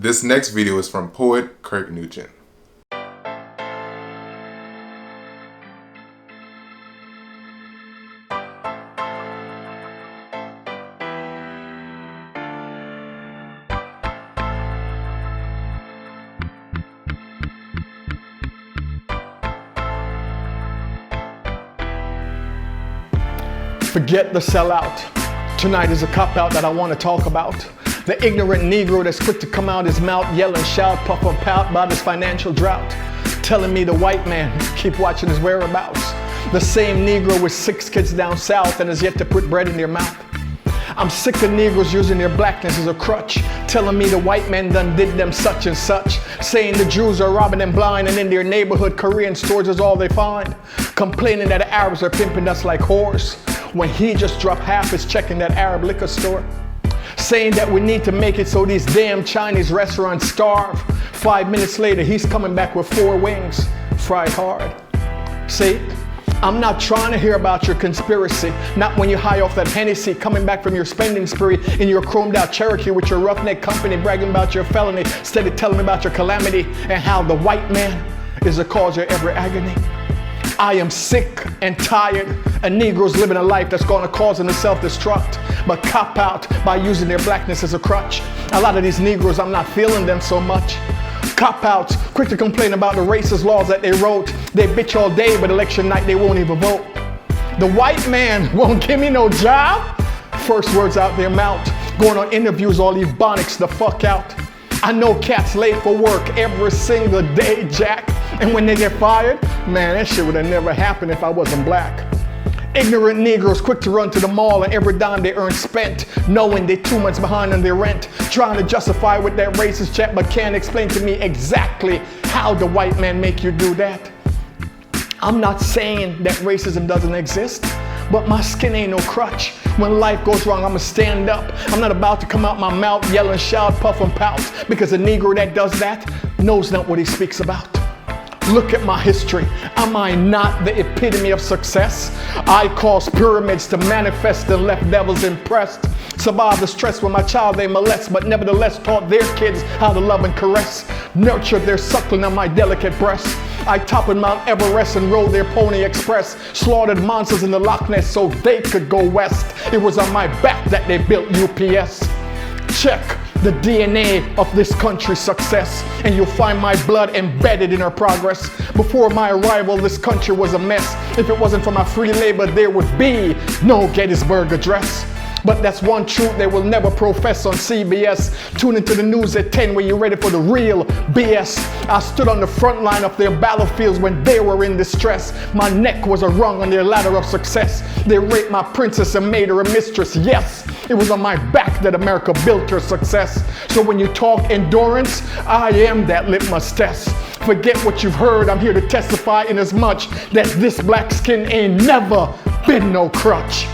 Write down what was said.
This next video is from poet Kirk Nugent. Forget the sellout. Tonight is a cop-out that I want to talk about. The ignorant Negro that's quick to come out his mouth, yell and shout, puff and pout about his financial drought. Telling me the white man, keep watching his whereabouts. The same Negro with 6 kids down south and has yet to put bread in their mouth. I'm sick of Negroes using their blackness as a crutch, telling me the white man done did them such and such, saying the Jews are robbing them blind and in their neighborhood Korean stores is all they find, complaining that the Arabs are pimping us like whores, when he just dropped half his check in that Arab liquor store. Saying that we need to make it so these damn Chinese restaurants starve. 5 minutes later, he's coming back with 4 wings, fried hard. See, I'm not trying to hear about your conspiracy, not when you high off that Hennessy, coming back from your spending spree in your chromed out Cherokee with your roughneck company, bragging about your felony, instead of telling me about your calamity and how the white man is the cause of every agony. I am sick and tired of Negroes living a life that's going to cause them to self-destruct, but cop out by using their blackness as a crutch. A lot of these Negroes, I'm not feeling them so much. Cop-outs, quick to complain about the racist laws that they wrote. They bitch all day, but election night they won't even vote. The white man won't give me no job. First words out their mouth. Going on interviews, all these bonics the fuck out. I know cats late for work every single day, Jack. And when they get fired, man, that shit would have never happened if I wasn't black. Ignorant Negroes quick to run to the mall and every dime they earn spent, knowing they're 2 months behind on their rent, trying to justify with that racist check, but can't explain to me exactly how the white man make you do that. I'm not saying that racism doesn't exist, but my skin ain't no crutch. When life goes wrong, I'ma stand up. I'm not about to come out my mouth, yell and shout, puff and pout, because a Negro that does that knows not what he speaks about. Look at my history. Am I not the epitome of success? I caused pyramids to manifest and left devils impressed. Survived the stress when my child they molest, but nevertheless taught their kids how to love and caress. Nurtured their suckling on my delicate breast. I toppled Mount Everest and rode their Pony Express. Slaughtered monsters in the Loch Ness so they could go west. It was on my back that they built UPS. Check the DNA of this country's success, and you'll find my blood embedded in our progress. Before my arrival, this country was a mess. If it wasn't for my free labor, there would be no Gettysburg Address. But that's one truth they will never profess on CBS. Tune into the news at 10 when you're ready for the real BS. I stood on the front line of their battlefields when they were in distress. My neck was a rung on their ladder of success. They raped my princess and made her a mistress. Yes, it was on my back that America built her success. So when you talk endurance, I am that litmus test. Forget what you've heard, I'm here to testify in as much that this black skin ain't never been no crutch.